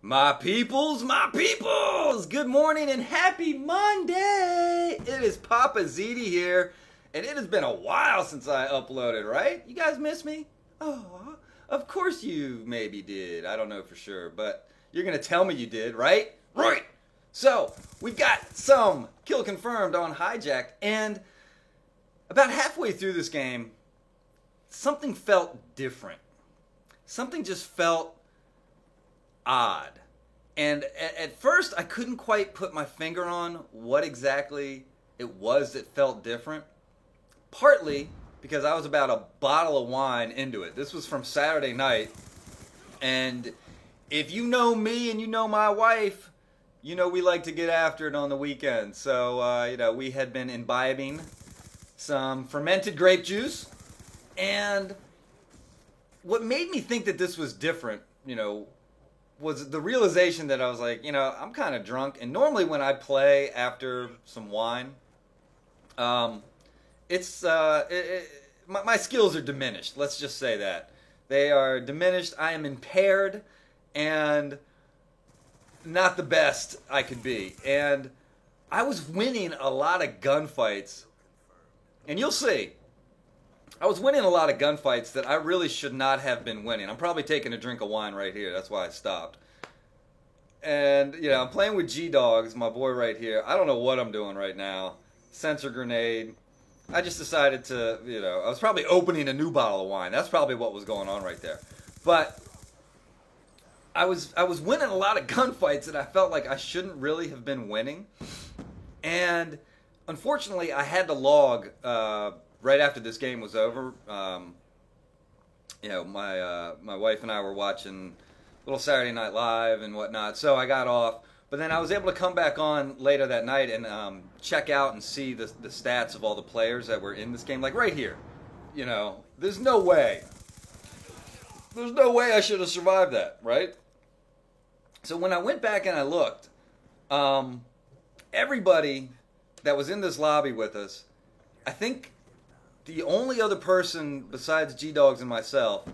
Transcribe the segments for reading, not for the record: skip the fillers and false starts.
My peoples! Good morning and happy Monday! It is Papa Ziti here, and it has been a while since I uploaded, right? You guys miss me? Oh, of course you maybe did. I don't know for sure, but you're gonna tell me you did, right? Right! So, we've got some kill confirmed on Hijacked, and about halfway through this game, something felt different. Something just felt odd. And at first, I couldn't quite put my finger on what exactly it was that felt different. Partly because I was about a bottle of wine into it. This was from Saturday night. And if you know me and you know my wife, you know we like to get after it on the weekend. So, we had been imbibing some fermented grape juice. And what made me think that this was different, was the realization that I was like, I'm kind of drunk. And normally when I play after some wine, my skills are diminished. Let's just say that. They are diminished. I am impaired and not the best I could be. And I was winning a lot of gunfights. And you'll see. I was winning a lot of gunfights that I really should not have been winning. I'm probably taking a drink of wine right here. That's why I stopped. And, I'm playing with G-Dogs, my boy right here. I don't know what I'm doing right now. Sensor grenade. I just decided to, I was probably opening a new bottle of wine. That's probably what was going on right there. But I was winning a lot of gunfights that I felt like I shouldn't really have been winning. And unfortunately, I had to log right after this game was over. My wife and I were watching little Saturday Night Live and whatnot, so I got off. But then I was able to come back on later that night and check out and see the stats of all the players that were in this game. Like right here, there's no way I should have survived that, right? So when I went back and I looked, everybody that was in this lobby with us, I think the only other person besides G-Dogs and myself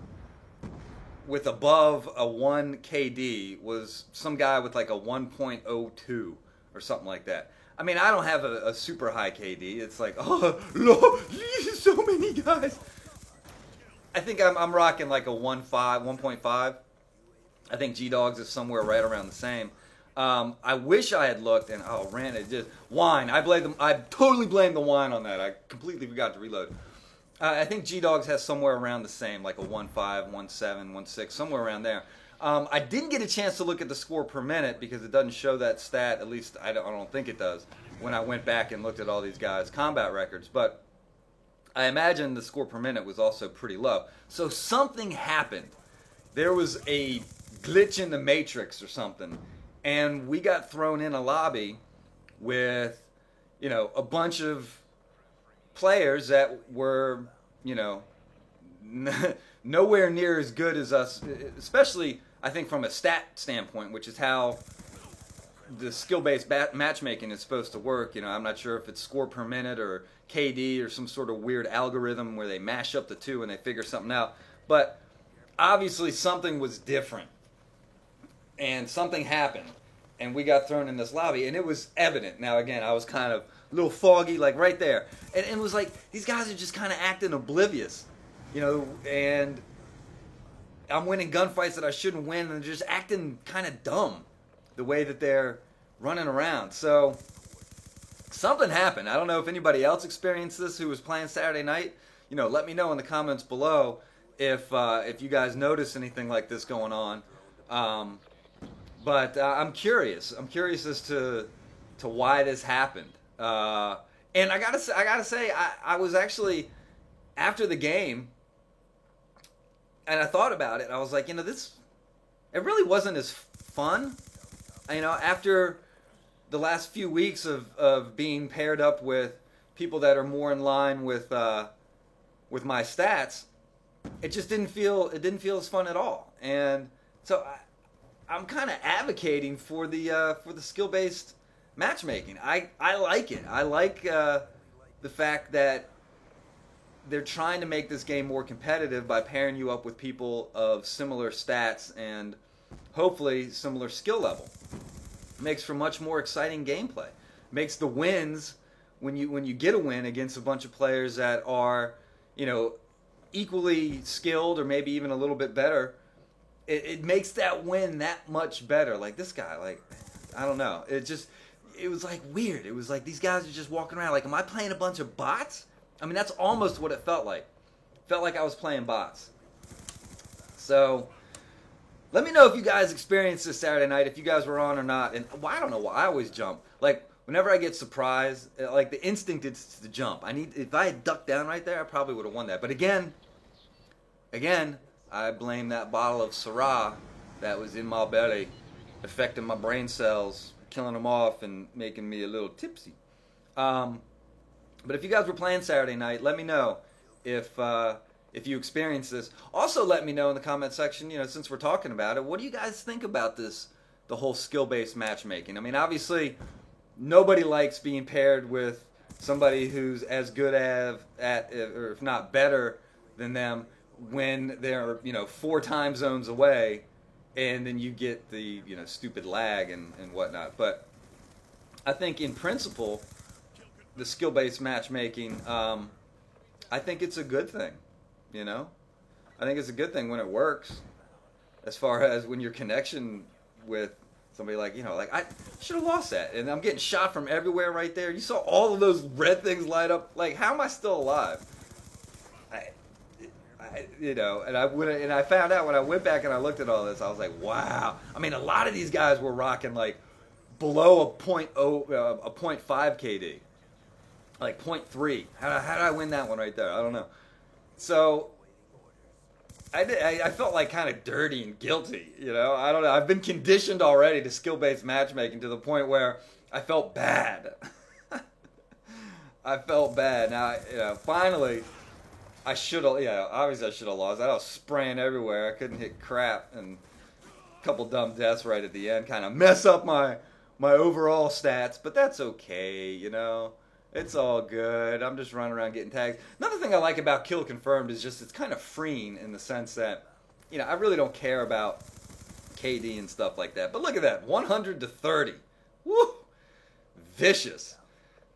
with above a 1 KD was some guy with like a 1.02 or something like that. I mean, I don't have a super high KD. It's like, oh, Lord, so many guys. I think I'm rocking like a 1.5. I think G-Dogs is somewhere right around the same. I wish I had looked, and ran it just wine. I totally blame the wine on that. I completely forgot to reload. I think G-Dogs has somewhere around the same, like a 1.5, 1.7, 1.6, somewhere around there. I didn't get a chance to look at the score per minute because it doesn't show that stat. At least I don't think it does. When I went back and looked at all these guys' combat records, but I imagine the score per minute was also pretty low. So something happened. There was a glitch in the matrix or something. And we got thrown in a lobby with, a bunch of players that were, nowhere near as good as us, especially, I think, from a stat standpoint, which is how the skill-based matchmaking is supposed to work. I'm not sure if it's score per minute or KD or some sort of weird algorithm where they mash up the two and they figure something out. But obviously something was different. And something happened, and we got thrown in this lobby, and it was evident. Now, again, I was kind of a little foggy, like right there. And it was like, these guys are just kind of acting oblivious, and I'm winning gunfights that I shouldn't win, and they're just acting kind of dumb the way that they're running around. So, something happened. I don't know if anybody else experienced this who was playing Saturday night. Let me know in the comments below if you guys notice anything like this going on. But I'm curious. I'm curious as to why this happened. And I gotta say, I was actually, after the game, and I thought about it. I was like, it really wasn't as fun. After the last few weeks of being paired up with people that are more in line with my stats, it just didn't feel as fun at all. And so I'm kind of advocating for the skill-based matchmaking. I like it. I like the fact that they're trying to make this game more competitive by pairing you up with people of similar stats and hopefully similar skill level. Makes for much more exciting gameplay. Makes the wins, when you get a win against a bunch of players that are, equally skilled or maybe even a little bit better, it makes that win that much better. Like this guy, like, I don't know. It was like weird. It was like these guys are just walking around like, am I playing a bunch of bots? I mean, that's almost what it felt like. Felt like I was playing bots. So, let me know if you guys experienced this Saturday night, if you guys were on or not. And well, I don't know why I always jump. Like, whenever I get surprised, like the instinct is to jump. If I had ducked down right there, I probably would have won that. But again, I blame that bottle of Syrah that was in my belly, affecting my brain cells, killing them off, and making me a little tipsy. But if you guys were playing Saturday night, let me know if you experienced this. Also, let me know in the comment section, since we're talking about it, what do you guys think about this, the whole skill-based matchmaking? I mean, obviously, nobody likes being paired with somebody who's as good at or if not better than them when they're, 4 time zones away, and then you get the, stupid lag and whatnot. But I think in principle, the skill-based matchmaking, I think it's a good thing, I think it's a good thing when it works, as far as when your connection with somebody like, I should have lost that, and I'm getting shot from everywhere right there. You saw all of those red things light up. Like, how am I still alive? And I found out when I went back and I looked at all this, I was like, wow. I mean, a lot of these guys were rocking like below a 0.5 KD, like 0.3. How did I win that one right there? I don't know. So I felt like kind of dirty and guilty, I don't know. I've been conditioned already to skill-based matchmaking to the point where I felt bad. I felt bad. Now, finally, I should have, obviously I should have lost. I was spraying everywhere. I couldn't hit crap, and a couple dumb deaths right at the end kind of mess up my overall stats, but that's okay, It's all good. I'm just running around getting tagged. Another thing I like about Kill Confirmed is just it's kind of freeing in the sense that, I really don't care about KD and stuff like that. But look at that, 100 to 30. Woo! Vicious.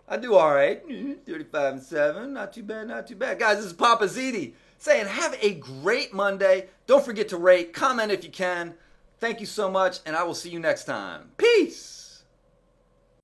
I do all right. 35-7. Not too bad, not too bad. Guys, this is Papa ZD saying have a great Monday. Don't forget to rate, comment if you can. Thank you so much, and I will see you next time. Peace!